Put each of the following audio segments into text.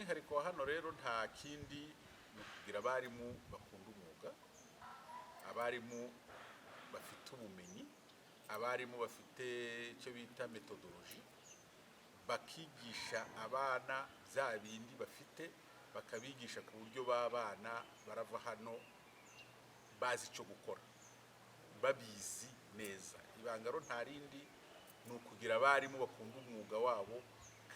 umwihariko wa hano rero nta kindi ni ukugira abarimu bakunda umwuga, abarimu bafite ubumenyi, abarimu bafite icyo bita methodology, bakigisha abana bya bindi bafite, bakabigisha ku buryo b'abana barava hano bazi icyo gukora, babizi neza. Ibanga rero nta rindi ni ukugira abarimu bakunda umwuga wabo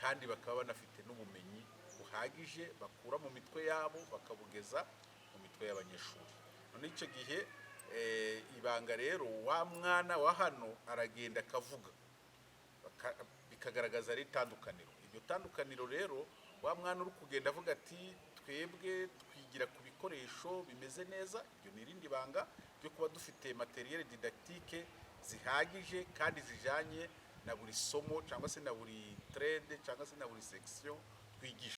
kandi bakaba banafite n'ubumenyi buhagije bakura mu mitwe yabo bakabugeza mu mitwe y'abanyeshuri. None icyo gihe ibanga rero wa mwana wa hano aragenda akavuga bikagaragaza ari itandukaniro. Iryo tandukaniro rero wa mwana uri kugenda avuga ati twebwe twigira ku bikoresho bimeze neza. Iryo ni irindi banga ryo kuba dufite materiel didactique zihagije kandi zijanye na buri somo cyangwa se na buri trade cyangwa se na buri section twigisha.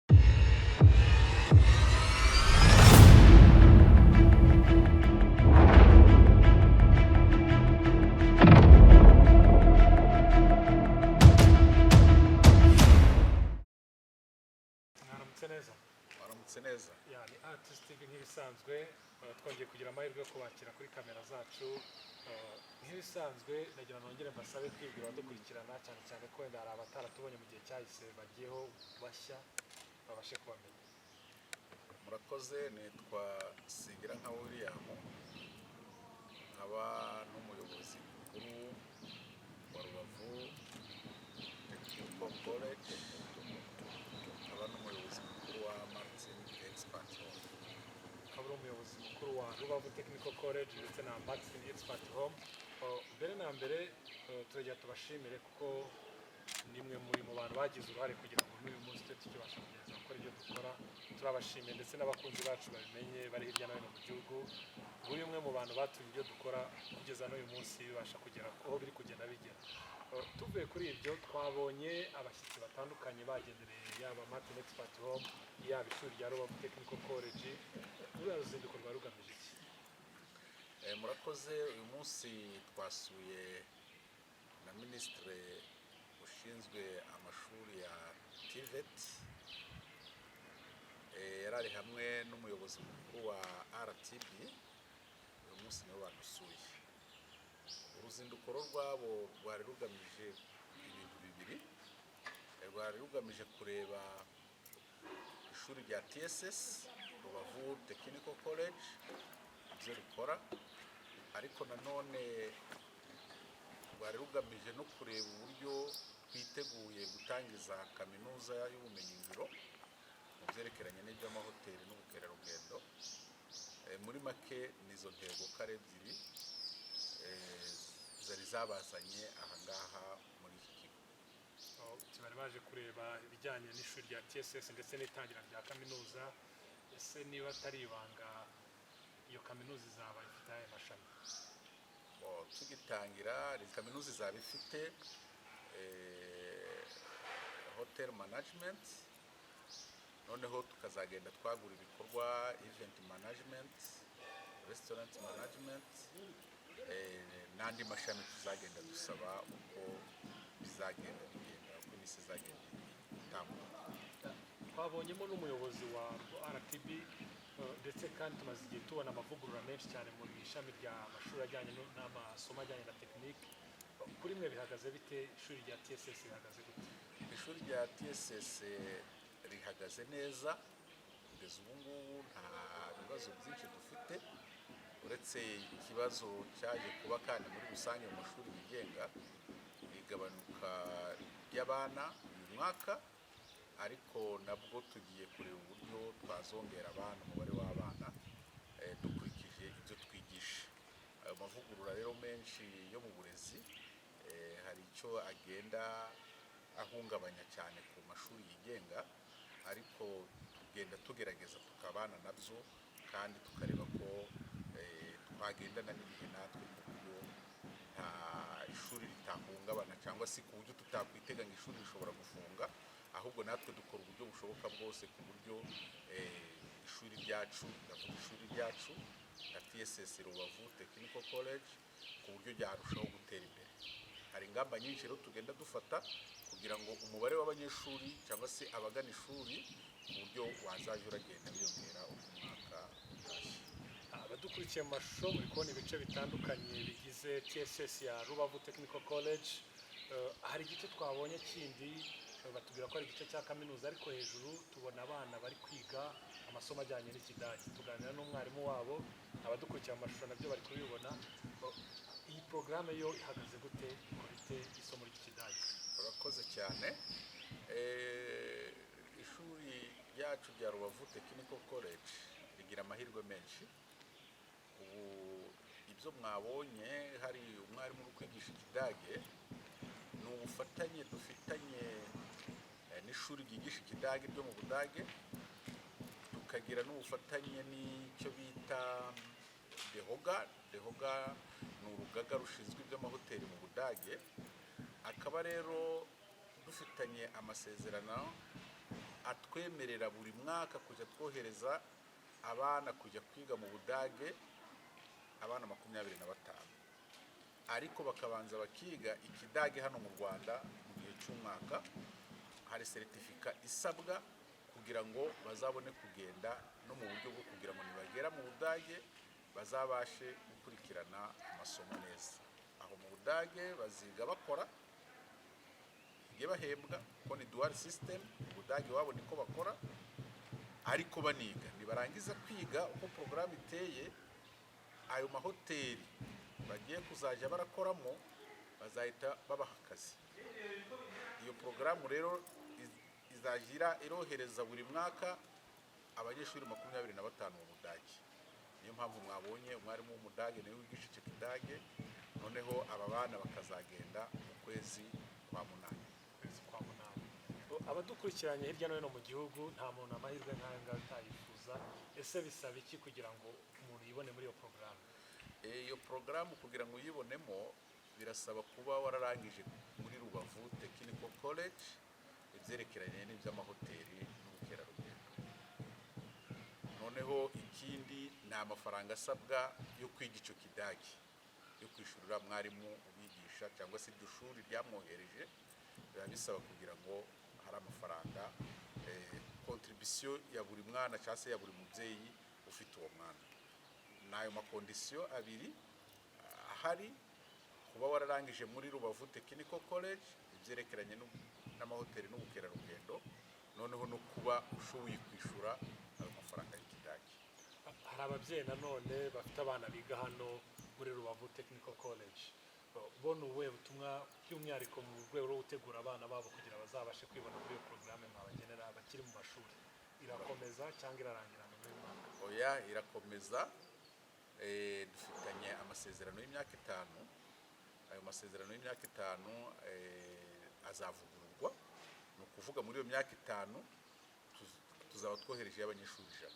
Waramutse neza. Yani artistic nk'ibisanzwe twongeye kugira amahirwe yo kubakira kuri kamera zacu. Nk'ibisanzwe nagira nongere mbasabe kwibwira abadukurikirana cyane cyane ko wenda hari abataratubonye mu gihe cyahise bagiyeho bashya babashe kubamenya. Murakoze, nitwa Sigira nka William, nkaba n'umuyobozi mukuru wa Rubavu Technical College, nkaba n'umuyobozi mukuru wa Martin Expert Home. Nkaba umuyobozi mukuru wa Rubavu Technical College ndetse na Martin Expert Home. Mbere na mbere turagira tubashimire kuko nimwe muri mu bantu bagize uruhare kugira ngo n'uyu munsi tukibasha kugeza gukora ibyo dukora. Turabashimiye ndetse n'abakunzi bacu babimenye bari hirya no hino mu gihugu. Buri umwe mu bantu batumye ibyo dukora kugeza n'uyu munsi bibasha kugera aho biri kugenda bigera. Tuvuye kuri ibyo twabonye abashyitsi batandukanye bagendereye yaba Martin Expert Home yaba ishuri rya Rubavu Technical College. Uru ruzinduko rwa rugamije iki? Murakoze, uyu munsi twasuye na Ministre ushinzwe amashuri ya TVET, yarari hamwe n'umuyobozi mukuru wa RTB. Uyu munsi nibo badusuye. Uruzinduko rwabo rwari rugamije ibintu bibiri. Rwari rugamije kureba ishuri rya TSS Rubavu Technical College ibyo rukora, ariko nanone rwari rugamije no kureba uburyo twiteguye gutangiza kaminuza y'ubumenyi ngiro mu byerekeranye n'iby'amahoteli n'ubukerarugendo. Muri make nizo ntego kare ebyiri zari zabazanye ahangaha muri iki kigo. Bari baje kureba ibijyanye n'ishuri rya TSS ndetse n'itangira rya kaminuza. Ese niba atari ibanga, iyo kaminuza izaba ifite aya mashami? Tugitangira kaminuza izaba ifite hotel management, noneho tukazagenda twagura ibikorwa event management, restaurant management, n'andi mashami tuzagenda dusaba uko bizagenda bigenda, uko iminsi izagenda itambuka. Twabonyemo n'umuyobozi wa RTB ndetse kandi tumaze igihe tubona amavugurura menshi cyane mu ishami ry'amashuri ajyanye n'amasomo ajyanye na tekinike. Kuri mwe bihagaze bite? Ishuri rya TSS rihagaze gute? Ishuri rya TSS rihagaze neza kugeza ubu ngubu, nta bibazo byinshi dufite uretse ikibazo cyaje kuba kandi muri rusange mu mashuri yigenga, igabanuka ry'abana uyu mwaka, ariko nabwo tugiye kureba uburyo twazongera abana, umubare w'abana dukurikije ibyo twigisha. Ayo mavugurura rero menshi yo mu burezi hari icyo agenda ahungabanya cyane ku mashuri yigenga, ariko tugenda tugerageza tukabana nabyo kandi tukareba ko twagendana n'ibihe natwe ku buryo nta ishuri ritahungabana cyangwa se ku buryo tutakwitega ngo ishuri rishobora gufunga, ahubwo natwe dukora uburyo bushoboka bwose ku buryo ishuri ryacu na TSS Rubavu Technical College ku buryo ryarushaho gutera imbere. Hari ingamba nyinshi rero tugenda dufata kugira ngo umubare w'abanyeshuri cyangwa se abagana ishuri ku buryo buryo wazaje uragenda wiyongera uko umwaka utashye. Abadukurikiye mu mashusho muri kubona ibice bitandukanye bigize TSS ya Rubavu Technical College. Hari igice twabonye kindi batubwira ko ari igice cya kaminuza, ariko hejuru tubona abana bari kwiga amasomo ajyanye n'ikidage. Tuganira n'umwarimu wabo, abadukurikiye mu mashusho nabyo bari kubibona. Iyi porogaramu yo ihagaze gute, ikora ite isomo ry'ikidage? Urakoze cyane. Ishuri ryacu rya Rubavu Technical College rigira amahirwe menshi. Ubu ibyo mwabonye hari umwarimu uri kwigisha ikidage, ni ubufatanye dufitanye n'ishuri ryigisha ikidage ryo mu Budage, tukagira n'ubufatanye n'icyo bita Dehoga ni urugaga rushinzwe iby'amahoteli mu Budage. Akaba rero dufitanye amasezerano atwemerera buri mwaka kujya twohereza abana kujya kwiga mu Budage, abana 25, ariko bakabanza bakiga ikidage hano mu Rwanda mu gihe cy'umwaka. Hari seritifika isabwa kugira ngo bazabone kugenda no mu buryo bwo kugira ngo nibagera mu Budage bazabashe gukurikirana amasomo neza. Aho mu Budage baziga bakora, bahembwa kuko ni dual system. Mu Budage wabo niko bakora, ariko baniga. Nibarangiza kwiga uko porogaramu iteye, ayo mahoteli bagiye kuzajya barakoramo bazahita babaha akazi. Iyo porogaramu rero izagira irohereza buri mwaka abanyeshuri 25 mu Budage. Niyo mpamvu mwabonye umwarimu w'Umudage nawe wigisha icyo kidage, noneho aba bana bakazagenda mu kwezi kwa munani. Abadukurikiranye hirya no hino mu gihugu, nta muntu amahirwe nk'aya ngaya utayifuza. Ese bisaba iki kugira ngo umuntu yibone muri iyo porogaramu? Iyo porogaramu kugira ngo uyibonemo birasaba kuba wararangije muri Rubavu Technical College ibyerekeranye n'iby'amahoteli n'ubukerarugendo. Noneho ikindi ni amafaranga asabwa yo kwiga icyo kidage, yo kwishyurira mwarimu ubigisha cyangwa se iryo shuri ryamwohereje. Biba bisaba kugira ngo hari amafaranga, contribution ya buri mwana cyangwa se ya buri mubyeyi ufite uwo mwana. Nayo makondisiyo abiri ahari: kuba wararangije muri Rubavu Technical College ibyerekeranye n'amahoteli n'ubukerarugendo, noneho no kuba ushoboye kwishyura ayo mafaranga y'ikidage. Hari ababyeyi nanone bafite abana biga hano muri Rubavu Technical College, bona ubuhe butumwa by'umwihariko mu rwego rwo gutegura abana babo kugira bazabashe kwibona muri iyo porogaramu mwabagenera bakiri mu mashuri? Irakomeza cyangwa irarangirana muri uyu mwaka? Oya, irakomeza. Dufitanye amasezerano y'imyaka 5. Ayo masezerano y'imyaka 5 azavugururwa. Ni ukuvuga muri iyo myaka 5 tuzaba twohereje abanyeshuri 100.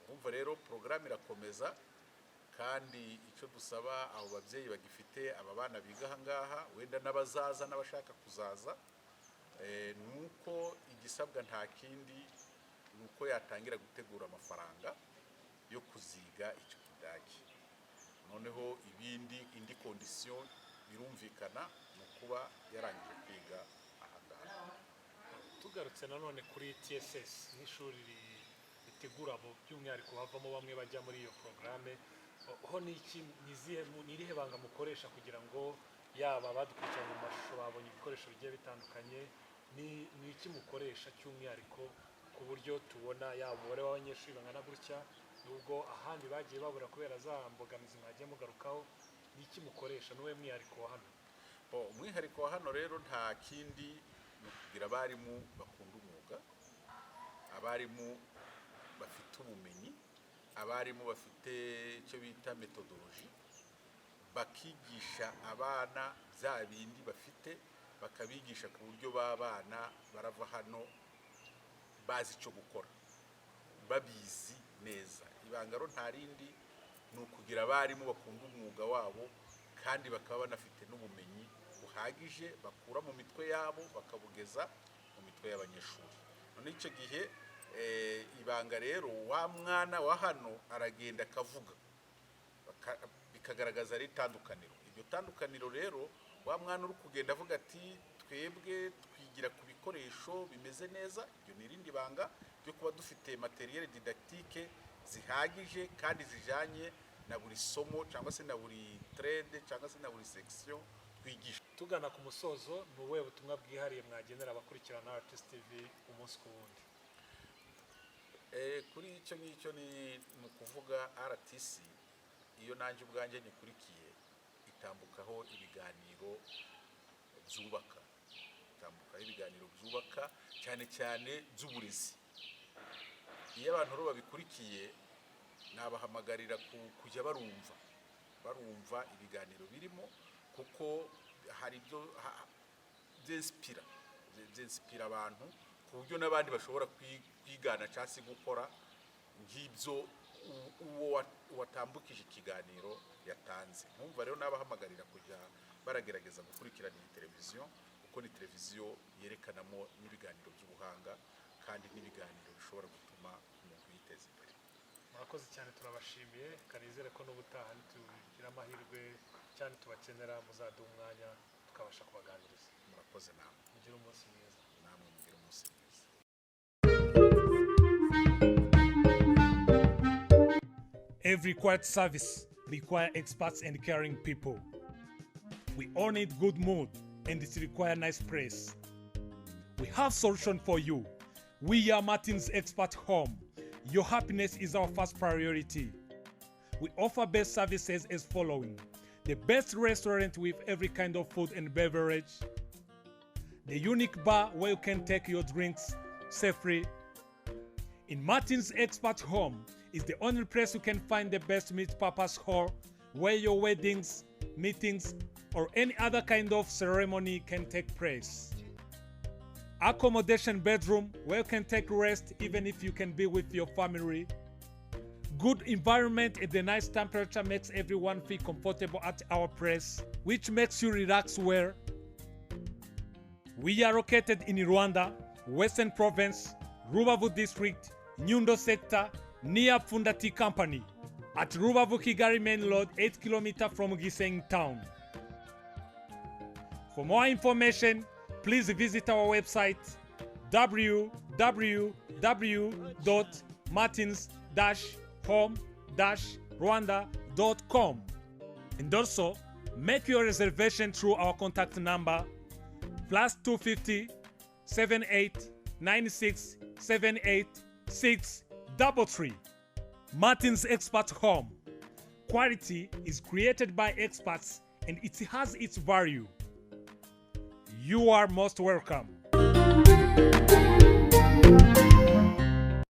Urumva rero porogaramu irakomeza, kandi icyo dusaba abo babyeyi bagifite aba bana biga aha ngaha, wenda n'abazaza n'abashaka kuzaza, ni uko igisabwa nta kindi, ni uko yatangira gutegura amafaranga yo kuziga icyo kidage. Noneho indi kondisiyo birumvikana ni ukuba yarangije kwiga aha ngaha. Tugarutse nanone kuri TSS nk'ishuri ritegura abo by'umwihariko havamo bamwe bajya muri iyo porogaramu, ho ni irihe banga mukoresha kugira ngo yaba abadukurikiranye mu mashusho babonye ibikoresho bigiye bitandukanye, ni iki mukoresha cy'umwihariko ku buryo tubona yaba umubare w'abanyeshuri bangana gutya, nubwo ahandi bagiye babura kubera za mbogamizi mwagiye mugarukaho? Ni iki mukoresha, n'uwe mwihariko wa hano? Umwihariko wa hano rero nta kindi, ni ukugira abarimu bakunda umwuga, abarimu bafite ubumenyi, abarimu bafite icyo bita metodoloji, bakigisha abana bya bindi bafite, bakabigisha ku buryo b'abana barava hano bazi icyo gukora, babizi neza. Ibanga rero nta rindi, ni ukugira abarimu bakunda umwuga wabo, kandi bakaba banafite n'ubumenyi buhagije bakura mu mitwe yabo bakabugeza mu mitwe y'abanyeshuri. None icyo gihe ibanga rero, wa mwana wa hano aragenda akavuga, bikagaragaza ari itandukaniro. Iryo tandukaniro rero, wa mwana uri kugenda avuga ati twebwe twigira ku bikoresho bimeze neza, iryo ni irindi banga. byo kuba dufite materiel didactique zihagije kandi zijanye na buri somo cyangwa se na buri trade cyangwa se na buri section twigisha. Tugana ku musozo, ni ubuhe butumwa bwihariye mwagenera abakurikirana Artist TV umunsi ku wundi? Kuri icyo ngicyo ni ukuvuga RTC iyo nanjye ubwanjye nikurikiye itambukaho ibiganiro byubaka cyane cyane by'uburezi. Iyo abantu rero babikurikiye nabahamagarira kujya barumva ibiganiro birimo, kuko hari ibyo byinspira abantu ku buryo n'abandi bashobora kwigana cyangwa se gukora nk'ibyo uwo watambukije ikiganiro yatanze. Nkumva rero nabahamagarira kujya baragerageza gukurikirana iyi televiziyo, kuko ni televiziyo yerekanamo n'ibiganiro by'ubuhanga kandi n'ibiganiro bishobora gutuma umuntu yiteza imbere. Murakoze cyane, turabashimiye, kanizere ko n'ubutaha nitugira amahirwe cyane tubakenera muzaduha umwanya tukabasha kubaganiriza. Murakoze namwe. Mugire umunsi mwiza. Namwe mugire umunsi mwiza. Every quiet service requires experts and caring people. We all need good mood and it requires nice place. We have solution for you. We are Martin's Expert Home. Your happiness is our first priority. We offer best services as following: the best restaurant with every kind of food and beverage, the unique bar where you can take your drinks safely. In Martin's Expert Home is the only place you can find the best multi-purpose hall where your weddings, meetings, or any other kind of ceremony can take place. Accommodation bedroom where you can take rest even if you can be with your family. Good environment and the nice temperature makes everyone feel comfortable at our place, which makes you relax well. We are located in Rwanda, Western Province, Rubavu District, Nyundo Sector, near Fundati Company, at Rubavu Kigali Main Road, 8 km from Gisenyi Town. For more information, please visit our website www.martins-home-rwanda.com, and also make your reservation through our contact number +250 78 96 78 633. Martin's Expert Home. Quality is created by experts and it has its value. You are most welcome.